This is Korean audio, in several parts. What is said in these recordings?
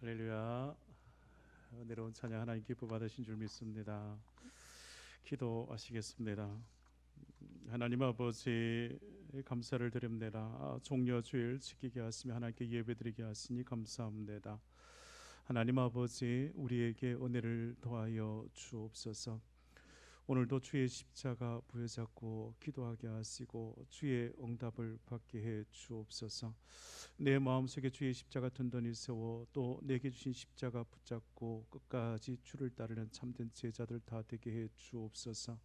할렐루야. 은혜로운 찬양 하나님 기뻐 받으신 줄 믿습니다. 기도하시겠습니다. 하나님 아버지 감사를 드립니다. 종려 주일 지키게 하시며 하나님께 예배드리게 하시니 감사합니다. 하나님 아버지 우리에게 은혜를 더하여 주옵소서. 오늘도 주의 십자가 부여잡고 기도하게 하시고 주의 응답을 받게 해 주옵소서. 내 마음속에 주의 십자가 든든히 세워 또 내게 주신 십자가 붙잡고 끝까지 주를 따르는 참된 제자들 다 되게 해 주옵소서.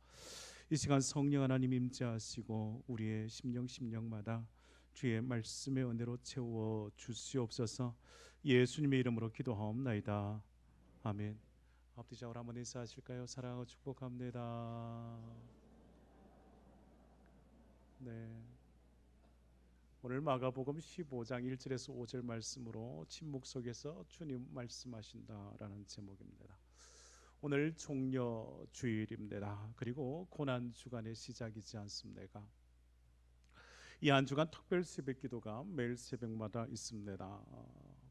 이 시간 성령 하나님 임재하시고 우리의 심령마다 주의 말씀의 은혜로 채워 주시옵소서. 예수님의 이름으로 기도하옵나이다. 아멘. 앞뒤적으로 한번 인사하실까요? 사랑하고 축복합니다. 네. 오늘 마가복음 15장 1절에서 5절 말씀으로 침묵 속에서 주님 말씀하신다라는 제목입니다. 오늘 종려 주일입니다. 그리고 고난 주간의 시작이지 않습니까? 이 한 주간 특별 새벽 기도가 매일 새벽마다 있습니다.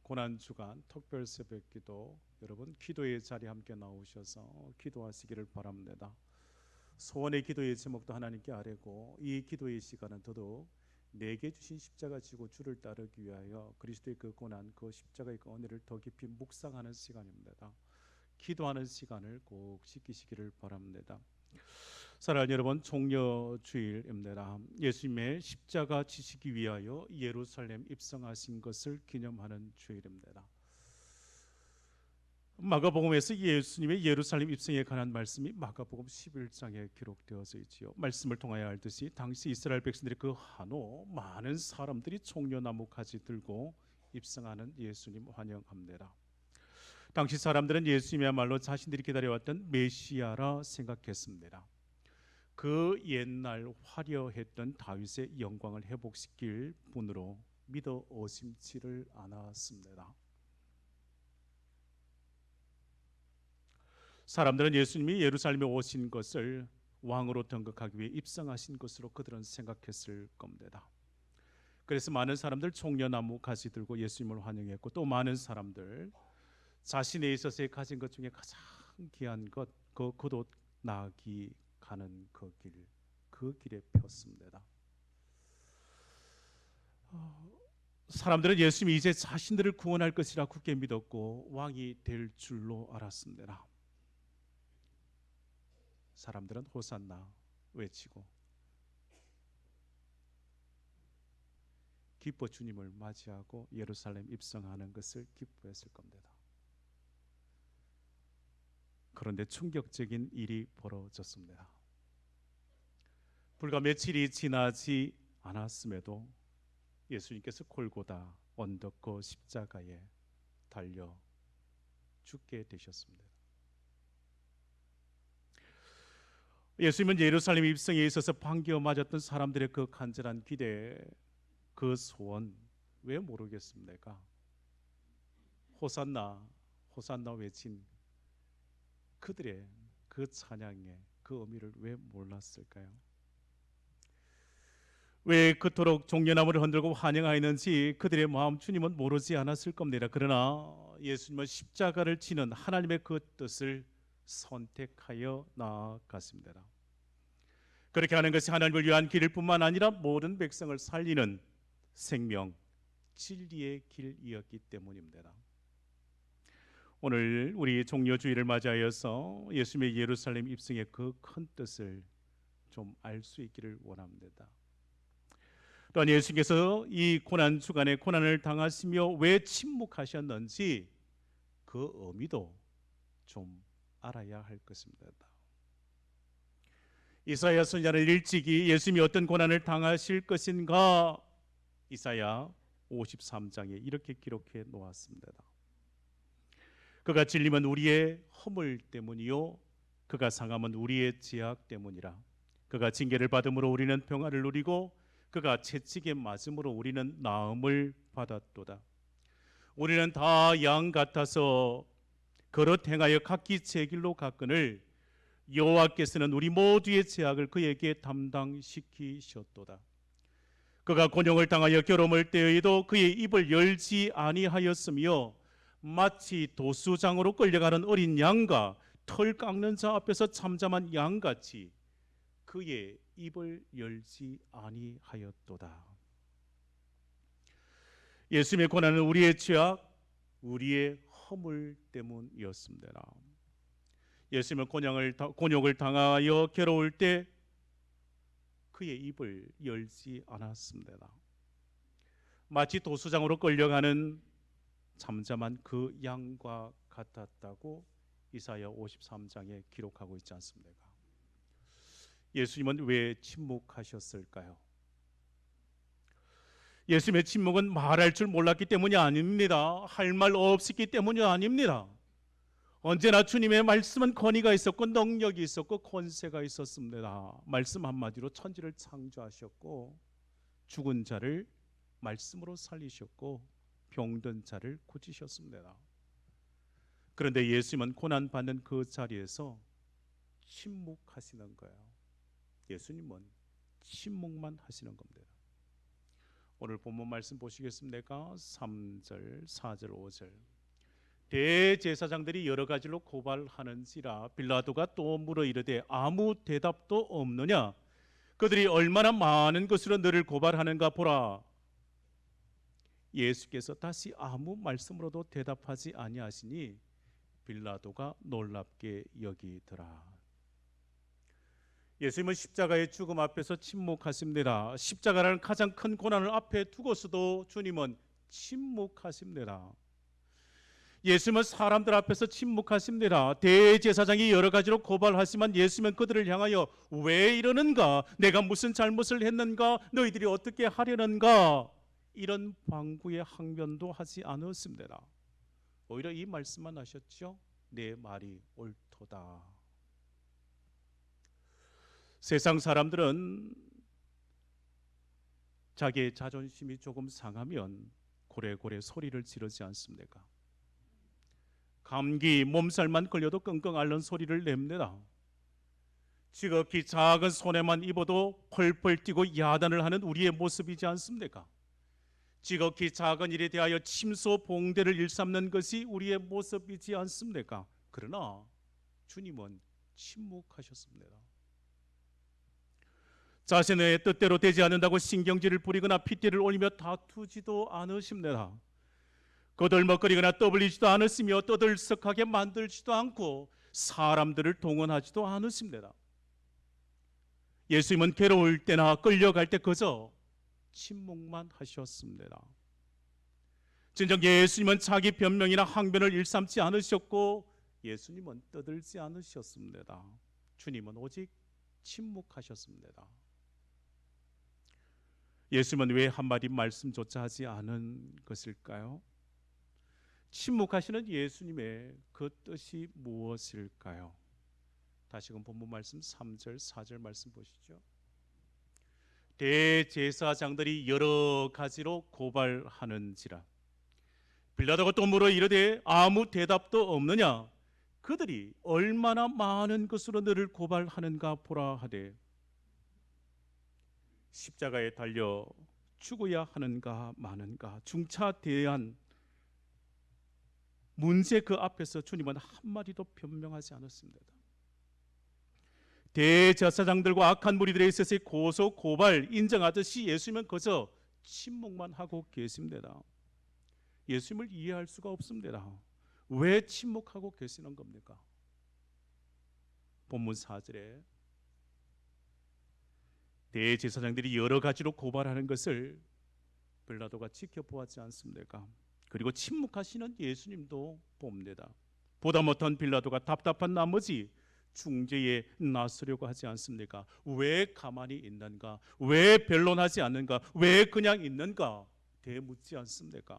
고난 주간 특별 새벽 기도, 여러분 기도의 자리에 함께 나오셔서 기도하시기를 바랍니다. 소원의 기도의 제목도 하나님께 아뢰고 이 기도의 시간은 더더욱 내게 주신 십자가 지고 주를 따르기 위하여 그리스도의 그 고난, 그 십자가의 그 은혜를 더 깊이 묵상하는 시간입니다. 기도하는 시간을 꼭 지키시기를 바랍니다. 사랑하는 여러분, 종려 주일입니다. 예수님의 십자가 지시기 위하여 예루살렘 입성하신 것을 기념하는 주일입니다. 마가복음에서 예수님의 예루살렘 입성에 관한 말씀이 마가복음 11장에 기록되어져 있지요. 말씀을 통하여 알듯이 당시 이스라엘 백성들이 그 한호 많은 사람들이 종려나무 가지 들고 입성하는 예수님 환영합니다. 당시 사람들은 예수님이야말로 자신들이 기다려왔던 메시아라 생각했습니다. 그 옛날 화려했던 다윗의 영광을 회복시킬 분으로 믿어 의심치를 않았습니다. 사람들은 예수님이 예루살렘에 오신 것을 왕으로 등극하기 위해 입성하신 것으로 그들은 생각했을 겁니다. 그래서 많은 사람들 종려나무 가지 들고 예수님을 환영했고, 또 많은 사람들 자신에 있어서 가진 것 중에 가장 귀한 것, 그 겉옷 나귀 가는 그 길에 폈습니다. 사람들은 예수님이 이제 자신들을 구원할 것이라 굳게 믿었고 왕이 될 줄로 알았습니다. 사람들은 호산나 외치고 기뻐 주님을 맞이하고 예루살렘 입성하는 것을 기뻐했을 겁니다. 그런데 충격적인 일이 벌어졌습니다. 불과 며칠이 지나지 않았음에도 예수님께서 골고다 언덕 그 십자가에 달려 죽게 되셨습니다. 예수님은 예루살렘 입성에 있어서 반겨 맞았던 사람들의 그 간절한 기대, 그 소원 왜 모르겠습니까? 호산나, 호산나 외친 그들의 그 찬양의 그 의미를 왜 몰랐을까요? 왜 그토록 종려나무를 흔들고 환영하였는지 그들의 마음 주님은 모르지 않았을 겁니다. 그러나 예수님은 십자가를 지는 하나님의 그 뜻을 선택하여 나아갔습니다. 그렇게 하는 것이 하나님을 위한 길일 뿐만 아니라 모든 백성을 살리는 생명, 진리의 길이었기 때문입니다. 오늘 우리 종려주일을 맞이하여서 예수님의 예루살렘 입성의 그 큰 뜻을 좀 알 수 있기를 원합니다. 또한 예수님께서 이 고난 주간에 고난을 당하시며 왜 침묵하셨는지 그 의미도 좀 알아야 할 것입니다. 이사야 선지자는 일찍이 예수님이 어떤 고난을 당하실 것인가 이사야 53장에 이렇게 기록해 놓았습니다. 그가 찔림은 우리의 허물 때문이요 그가 상함은 우리의 죄악 때문이라. 그가 징계를 받음으로 우리는 평화를 누리고 그가 채찍에 맞음으로 우리는 나음을 받았도다. 우리는 다 양 같아서 걸어 행하여 각기 제 길로 갔거늘 여호와께서는 우리 모두의 죄악을 그에게 담당시키셨도다. 그가 곤욕을 당하여 결함을 떼어도 그의 입을 열지 아니하였으며 마치 도수장으로 끌려가는 어린 양과 털 깎는 자 앞에서 잠잠한 양같이 그의 입을 열지 아니하였도다. 예수님의 고난은 우리의 죄악, 우리의 허물 때문이었습니다. 예수님은 곤욕을 당하여 괴로울 때 그의 입을 열지 않았습니다. 마치 도수장으로 끌려가는 잠잠한 그 양과 같았다고 이사야 53장에 기록하고 있지 않습니까? 예수님은 왜 침묵하셨을까요? 예수님의 침묵은 말할 줄 몰랐기 때문이 아닙니다. 할 말 없었기 때문이 아닙니다. 언제나 주님의 말씀은 권위가 있었고 능력이 있었고 권세가 있었습니다. 말씀 한마디로 천지를 창조하셨고 죽은 자를 말씀으로 살리셨고 병든 자를 고치셨습니다. 그런데 예수님은 고난받는 그 자리에서 침묵하시는 거예요. 예수님은 침묵만 하시는 겁니다. 오늘 본문 말씀 보시겠습니까? 3절, 4절, 5절. 대제사장들이 여러 가지로 고발하는지라 빌라도가 또 물어 이르되 아무 대답도 없느냐? 그들이 얼마나 많은 것으로 너를 고발하는가 보라. 예수께서 다시 아무 말씀으로도 대답하지 아니하시니 빌라도가 놀랍게 여기더라. 예수님은 십자가의 죽음 앞에서 침묵하십니다. 십자가라는 가장 큰 고난을 앞에 두고서도 주님은 침묵하십니다. 예수님은 사람들 앞에서 침묵하십니다. 대제사장이 여러 가지로 고발하지만 예수님은 그들을 향하여 왜 이러는가? 내가 무슨 잘못을 했는가? 너희들이 어떻게 하려는가? 이런 방구의 항변도 하지 않았습니다. 오히려 이 말씀만 하셨죠. 내 말이 옳도다. 세상 사람들은 자기의 자존심이 조금 상하면 고래고래 소리를 지르지 않습니까? 감기, 몸살만 걸려도 끙끙 앓는 소리를 냅니다. 지극히 작은 손해만 입어도 펄펄 뛰고 야단을 하는 우리의 모습이지 않습니까? 지극히 작은 일에 대하여 침소봉대를 일삼는 것이 우리의 모습이지 않습니까? 그러나 주님은 침묵하셨습니다. 자신의 뜻대로 되지 않는다고 신경질을 부리거나 핏대를 올리며 다투지도 않으십니다. 거들먹거리거나 떠벌리지도 않으시며 떠들썩하게 만들지도 않고 사람들을 동원하지도 않으십니다. 예수님은 괴로울 때나 끌려갈 때 그저 침묵만 하셨습니다. 진정 예수님은 자기 변명이나 항변을 일삼지 않으셨고 예수님은 떠들지 않으셨습니다. 주님은 오직 침묵하셨습니다. 예수님은 왜 한마디 말씀조차 하지 않은 것일까요? 침묵하시는 예수님의 그 뜻이 무엇일까요? 다시금 본문 말씀 3절 4절 말씀 보시죠. 대제사장들이 여러 가지로 고발하는지라 빌라도가 또 물어 이르되 아무 대답도 없느냐? 그들이 얼마나 많은 것으로 너를 고발하는가 보라 하되 십자가에 달려 죽어야 하는가 마는가 중차대한 문제 그 앞에서 주님은 한마디도 변명하지 않았습니다. 대제사장들과 악한 무리들에 있어서의 고소 고발 인정하듯이 예수님은 그저 침묵만 하고 계십니다. 예수님을 이해할 수가 없습니다. 왜 침묵하고 계시는 겁니까? 본문 4절에 대제사장들이 여러 가지로 고발하는 것을 빌라도가 지켜보았지 않습니까? 그리고 침묵하시는 예수님도 봅니다. 보다 못한 빌라도가 답답한 나머지 중재에 나서려고 하지 않습니까? 왜 가만히 있는가? 왜 변론하지 않는가? 왜 그냥 있는가? 되묻지 않습니까?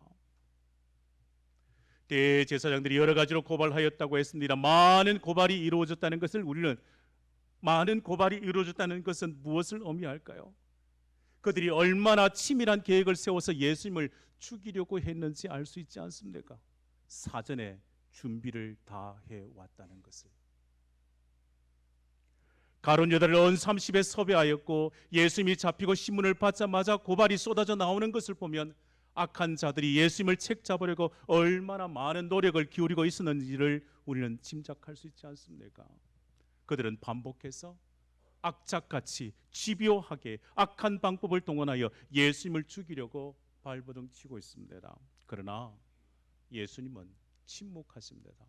대제사장들이 여러 가지로 고발하였다고 했습니다. 많은 고발이 이루어졌다는 것을 우리는 많은 고발이 이루어졌다는 것은 무엇을 의미할까요? 그들이 얼마나 치밀한 계획을 세워서 예수님을 죽이려고 했는지 알 수 있지 않습니까? 사전에 준비를 다 해왔다는 것을. 가룟 유다를 언 30에 섭외하였고 예수님이 잡히고 신문을 받자마자 고발이 쏟아져 나오는 것을 보면 악한 자들이 예수님을 책잡으려고 얼마나 많은 노력을 기울이고 있었는지를 우리는 짐작할 수 있지 않습니까? 그들은 반복해서 악착같이 집요하게 악한 방법을 동원하여 예수님을 죽이려고 발버둥 치고 있습니다. 그러나 예수님은 침묵하십니다.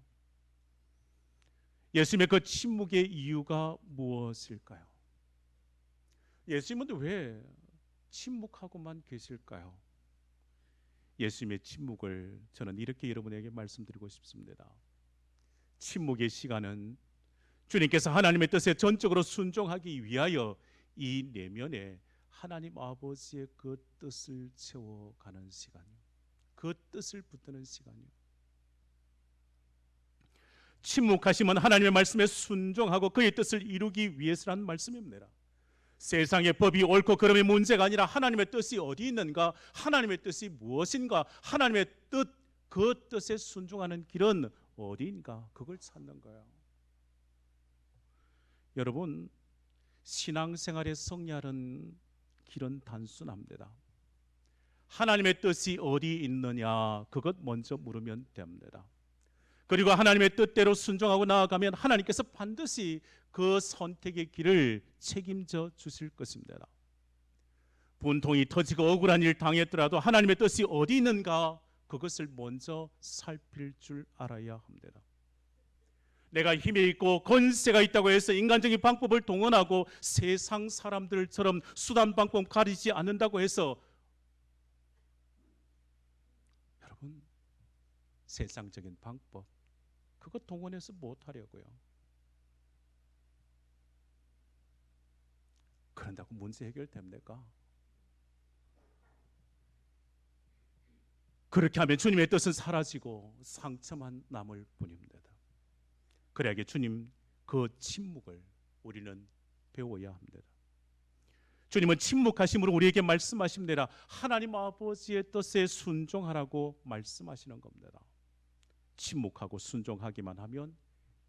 예수님의 그 침묵의 이유가 무엇일까요? 예수님은 왜 침묵하고만 계실까요? 예수님의 침묵을 저는 이렇게 여러분에게 말씀드리고 싶습니다. 침묵의 시간은 주님께서 하나님의 뜻에 전적으로 순종하기 위하여 이 내면에 하나님 아버지의 그 뜻을 채워가는 시간이요, 그 뜻을 붙드는 시간이요. 침묵하시면 하나님의 말씀에 순종하고 그의 뜻을 이루기 위해서라는 말씀입니다. 세상의 법이 옳고 그름의 문제가 아니라 하나님의 뜻이 어디 있는가, 하나님의 뜻이 무엇인가, 하나님의 뜻, 그 뜻에 순종하는 길은 어디인가, 그걸 찾는 거예요. 여러분, 신앙생활의 성리하는 길은 단순합니다. 하나님의 뜻이 어디 있느냐, 그것 먼저 물으면 됩니다. 그리고 하나님의 뜻대로 순종하고 나아가면 하나님께서 반드시 그 선택의 길을 책임져 주실 것입니다. 분통이 터지고 억울한 일 당했더라도 하나님의 뜻이 어디 있는가, 그것을 먼저 살필 줄 알아야 합니다. 내가 힘이 있고 권세가 있다고 해서 인간적인 방법을 동원하고 세상 사람들처럼 수단 방법 가리지 않는다고 해서 여러분, 세상적인 방법 그거 동원해서 못하려고요. 그런다고 문제 해결됩니까? 그렇게 하면 주님의 뜻은 사라지고 상처만 남을 뿐입니다. 그래야 주님 그 침묵을 우리는 배워야 합니다. 주님은 침묵하심으로 우리에게 말씀하십니다. 하나님 아버지의 뜻에 순종하라고 말씀하시는 겁니다. 침묵하고 순종하기만 하면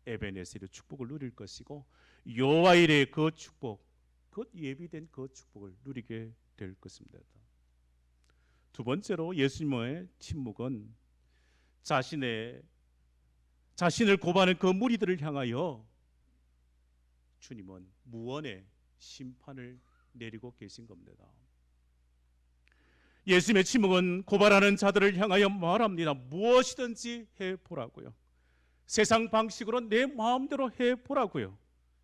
에베네셀의 축복을 누릴 것이고 여호와일의 그 축복, 그 예비된 그 축복을 누리게 될 것입니다. 두 번째로 예수님의 침묵은 자신을 고발하는 그 무리들을 향하여 주님은 무언의 심판을 내리고 계신 겁니다. 예수님의 침묵은 고발하는 자들을 향하여 말합니다. 무엇이든지 해보라고요. 세상 방식으로 내 마음대로 해보라고요.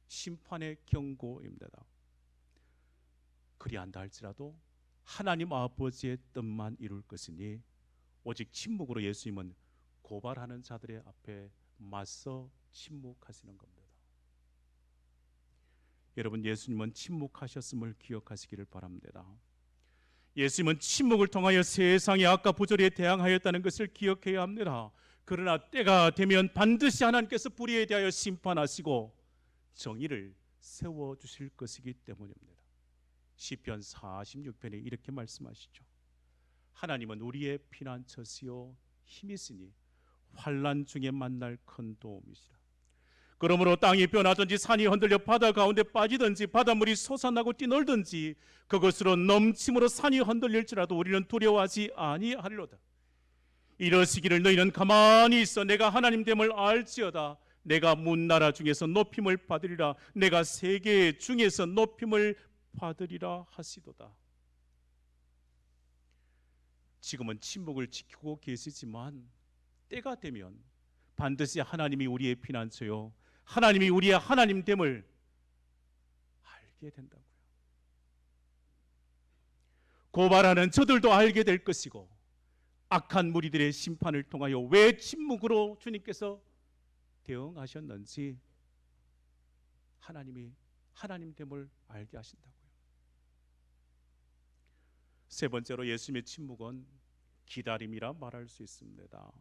심판의 경고입니다. 그리한다 할지라도 하나님 아버지의 뜻만 이룰 것이니 오직 침묵으로 예수님은 고발하는 자들의 앞에 맞서 침묵하시는 겁니다. 여러분, 예수님은 침묵하셨음을 기억하시기를 바랍니다. 예수님은 침묵을 통하여 세상의 악과 부조리에 대항하였다는 것을 기억해야 합니다. 그러나 때가 되면 반드시 하나님께서 불의에 대하여 심판하시고 정의를 세워주실 것이기 때문입니다. 시편 46편에 이렇게 말씀하시죠. 하나님은 우리의 피난처시요 힘이시니 환난 중에 만날 큰 도움이시라. 그러므로 땅이 변하든지 산이 흔들려 바다 가운데 빠지든지 바닷물이 솟아나고 뛰놀든지 그것으로 넘침으로 산이 흔들릴지라도 우리는 두려워하지 아니하리로다. 이러시기를 너희는 가만히 있어 내가 하나님 됨을 알지어다. 내가 문나라 중에서 높임을 받으리라. 내가 세계 중에서 높임을 받으리라 하시도다. 지금은 침묵을 지키고 계시지만 때가 되면 반드시 하나님이 우리의 피난처요 하나님이 우리의 하나님됨을 알게 된다고요. 고발하는 저들도 알게 될 것이고 악한 무리들의 심판을 통하여 왜 침묵으로 주님께서 대응하셨는지 하나님이 하나님됨을 알게 하신다고요. 세 번째로 예수님의 침묵은 기다림이라 말할 수 있습니다.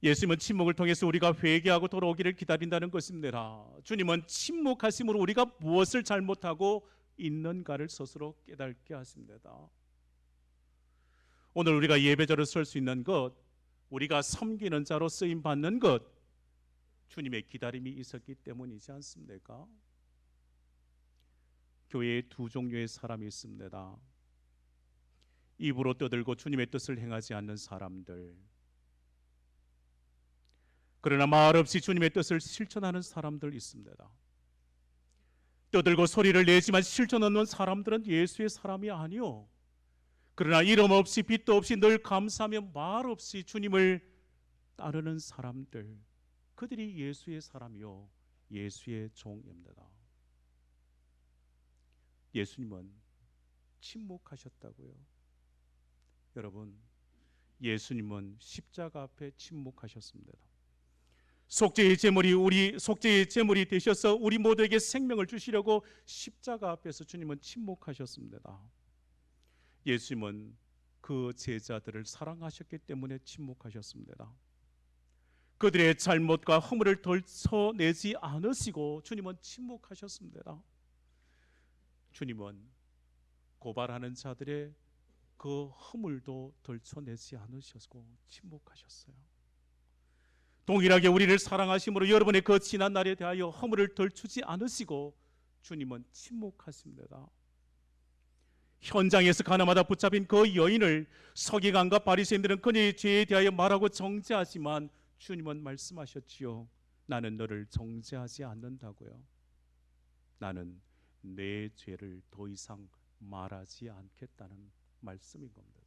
예수님은 침묵을 통해서 우리가 회개하고 돌아오기를 기다린다는 것입니다. 주님은 침묵하심으로 우리가 무엇을 잘못하고 있는가를 스스로 깨닫게 하십니다. 오늘 우리가 예배자로 설 수 있는 것, 우리가 섬기는 자로 쓰임 받는 것, 주님의 기다림이 있었기 때문이지 않습니까? 교회에 두 종류의 사람이 있습니다. 입으로 떠들고 주님의 뜻을 행하지 않는 사람들, 그러나 말없이 주님의 뜻을 실천하는 사람들 있습니다. 떠들고 소리를 내지만 실천 없는 사람들은 예수의 사람이 아니요, 그러나 이름 없이 빛도 없이 늘 감사하며 말 없이 주님을 따르는 사람들, 그들이 예수의 사람이요 예수의 종입니다. 예수님은 침묵하셨다고요. 여러분, 예수님은 십자가 앞에 침묵하셨습니다. 속죄의 제물이 되셔서 우리 모두에게 생명을 주시려고 십자가 앞에서 주님은 침묵하셨습니다. 예수님은 그 제자들을 사랑하셨기 때문에 침묵하셨습니다. 그들의 잘못과 허물을 덜쳐내지 않으시고 주님은 침묵하셨습니다. 주님은 고발하는 자들의 그 허물도 덜쳐내지 않으셨고 침묵하셨어요. 동일하게 우리를 사랑하심으로 여러분의 그 지난 날에 대하여 허물을 덜추지 않으시고 주님은 침묵하십니다. 현장에서 가나마다 붙잡힌 그 여인을 서기관과 바리새인들은 그녀의 죄에 대하여 말하고 정죄하지만 주님은 말씀하셨지요. 나는 너를 정죄하지 않는다고요. 나는 내 죄를 더 이상 말하지 않겠다는 말씀인 겁니다.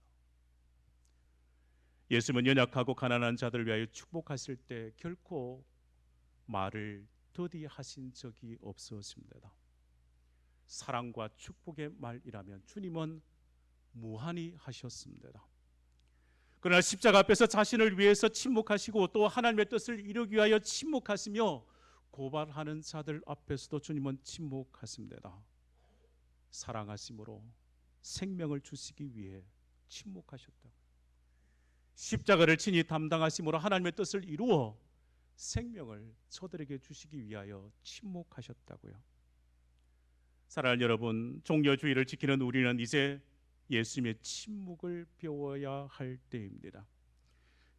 예수님은 연약하고 가난한 자들을 위하여 축복하실 때 결코 말을 더디하신 적이 없으십니다. 사랑과 축복의 말이라면 주님은 무한히 하셨습니다. 그러나 십자가 앞에서 자신을 위해서 침묵하시고 또 하나님의 뜻을 이루기 위하여 침묵하시며 고발하는 자들 앞에서도 주님은 침묵하십니다. 사랑하심으로 생명을 주시기 위해 침묵하셨다. 십자가를 친히 담당하심으로 하나님의 뜻을 이루어 생명을 저들에게 주시기 위하여 침묵하셨다고요. 사랑하는 여러분, 종려주의를 지키는 우리는 이제 예수님의 침묵을 배워야 할 때입니다.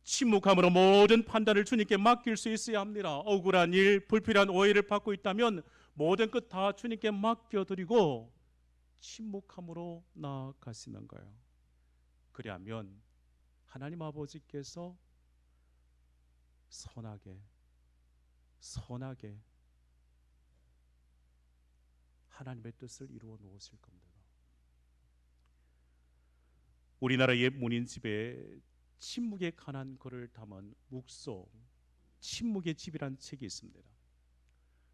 침묵함으로 모든 판단을 주님께 맡길 수 있어야 합니다. 억울한 일, 불필요한 오해를 받고 있다면 모든 것 다 주님께 맡겨드리고 침묵함으로 나아가시는 거예요. 그리하면 하나님 아버지께서 선하게 하나님의 뜻을 이루어 놓으실 겁니다. 우리나라 옛 문인집에 침묵에 관한 글을 담은 묵소 침묵의 집이란 책이 있습니다.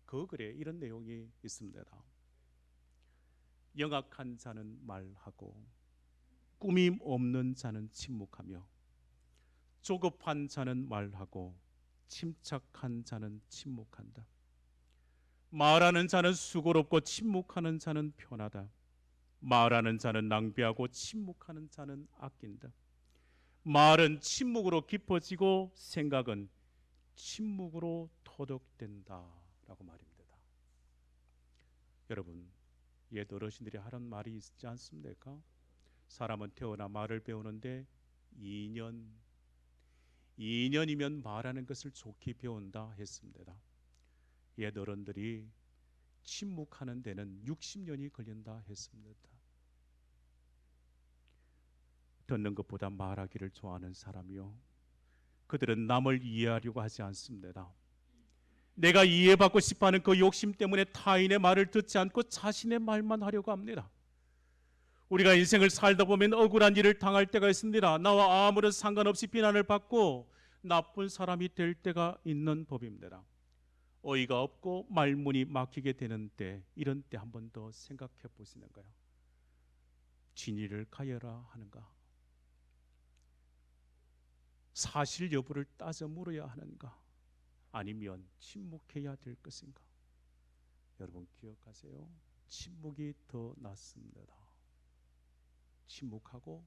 그 글에 이런 내용이 있습니다. 영악한 자는 말하고 꾸밈 없는 자는 침묵하며 조급한 자는 말하고 침착한 자는 침묵한다. 말하는 자는 수고롭고 침묵하는 자는 편하다. 말하는 자는 낭비하고 침묵하는 자는 아낀다. 말은 침묵으로 깊어지고 생각은 침묵으로 터득된다 라고 말입니다. 여러분, 옛 어르신들이 하는 말이 있지 않습니까? 사람은 태어나 말을 배우는데 2년이면 말하는 것을 좋게 배운다 했습니다. 옛 어른들이 침묵하는 데는 60년이 걸린다 했습니다. 듣는 것보다 말하기를 좋아하는 사람이요, 그들은 남을 이해하려고 하지 않습니다. 내가 이해받고 싶어하는 그 욕심 때문에 타인의 말을 듣지 않고 자신의 말만 하려고 합니다. 우리가 인생을 살다 보면 억울한 일을 당할 때가 있습니다. 나와 아무런 상관없이 비난을 받고 나쁜 사람이 될 때가 있는 법입니다. 어이가 없고 말문이 막히게 되는 때, 이런 때 한 번 더 생각해 보시는 거예요. 진위를 가여라 하는가? 사실 여부를 따져 물어야 하는가? 아니면 침묵해야 될 것인가? 여러분 기억하세요. 침묵이 더 낫습니다. 침묵하고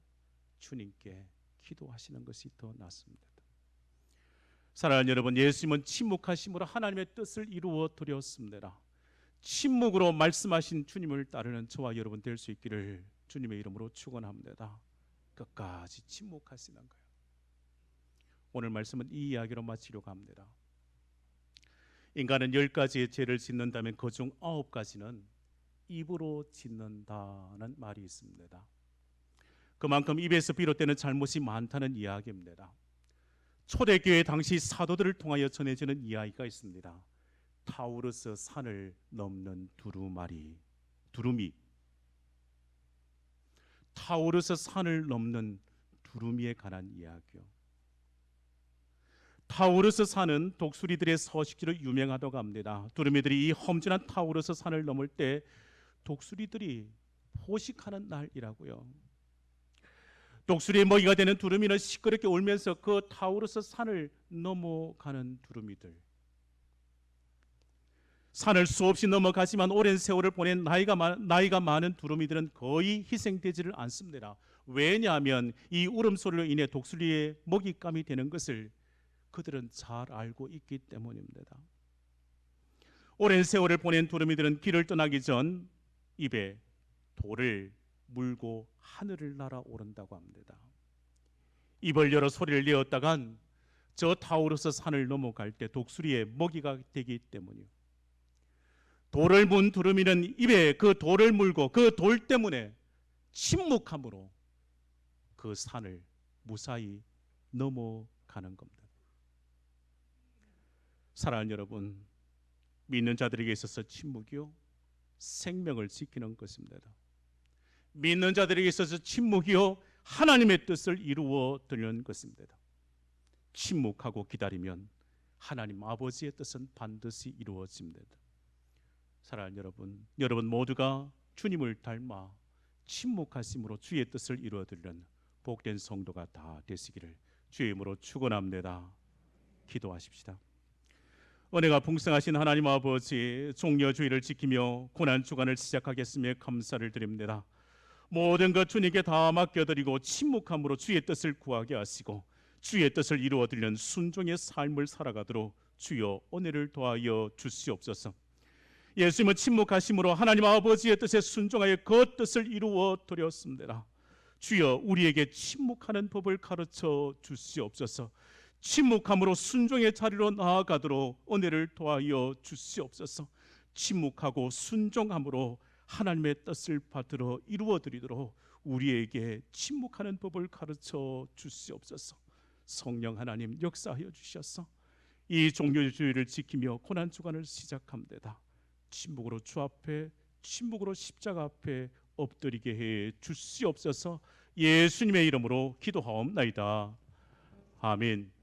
주님께 기도하시는 것이 더 낫습니다. 사랑하는 여러분, 예수님은 침묵하심으로 하나님의 뜻을 이루어 드렸습니다. 침묵으로 말씀하신 주님을 따르는 저와 여러분 될 수 있기를 주님의 이름으로 축원합니다. 끝까지 침묵하시는 거예요. 오늘 말씀은 이 이야기로 마치려고 합니다. 인간은 10가지의 죄를 짓는다면 그중 9가지는 입으로 짓는다는 말이 있습니다. 그만큼 입에서 비롯되는 잘못이 많다는 이야기입니다. 초대교회 당시 사도들을 통하여 전해지는 이야기가 있습니다. 타우르스 산을 넘는 두루미. 타우르스 산을 넘는 두루미에 관한 이야기요. 타우르스 산은 독수리들의 서식지로 유명하다고 합니다. 두루미들이 이 험준한 타우르스 산을 넘을 때 독수리들이 포식하는 날이라고요. 독수리의 먹이가 되는 두루미는 시끄럽게 울면서 그 타우르스 산을 넘어가는 두루미들. 산을 수없이 넘어가지만 오랜 세월을 보낸 나이가 많은 두루미들은 거의 희생되지를 않습니다. 왜냐하면 이 울음소리로 인해 독수리의 먹잇감이 되는 것을 그들은 잘 알고 있기 때문입니다. 오랜 세월을 보낸 두루미들은 길을 떠나기 전 입에 돌을 물고 하늘을 날아오른다고 합니다. 입을 열어 소리를 내었다간 저 타우르스 산을 넘어갈 때 독수리의 먹이가 되기 때문이요. 돌을 문 두루미는 입에 그 돌을 물고 그 돌 때문에 침묵함으로 그 산을 무사히 넘어가는 겁니다. 사랑하는 여러분, 믿는 자들에게 있어서 침묵이요 생명을 지키는 것입니다. 믿는 자들에게 있어서 침묵이요 하나님의 뜻을 이루어 드리는 것입니다. 침묵하고 기다리면 하나님 아버지의 뜻은 반드시 이루어집니다. 사랑하는 여러분 모두가 주님을 닮아 침묵하심으로 주의 뜻을 이루어 드리는 복된 성도가 다 되시기를 주의 이름으로 축원합니다. 기도하십시다. 은혜가 풍성하신 하나님 아버지, 종려주의를 지키며 고난 주간을 시작하겠으며 감사를 드립니다. 모든 것 주님께 다 맡겨드리고 침묵함으로 주의 뜻을 구하게 하시고 주의 뜻을 이루어 드리는 순종의 삶을 살아가도록 주여 은혜를 더하여 주시옵소서. 예수님은 침묵하심으로 하나님 아버지의 뜻에 순종하여 그 뜻을 이루어 드렸습니다. 주여 우리에게 침묵하는 법을 가르쳐 주시옵소서. 침묵함으로 순종의 자리로 나아가도록 은혜를 더하여 주시옵소서. 침묵하고 순종함으로 하나님의 뜻을 받들어 이루어드리도록 우리에게 침묵하는 법을 가르쳐 주시옵소서. 성령 하나님 역사하여 주셔서 이 종교주의를 지키며 고난주간을 시작합니다. 침묵으로 주 앞에, 침묵으로 십자가 앞에 엎드리게 해 주시옵소서. 예수님의 이름으로 기도하옵나이다. 아멘.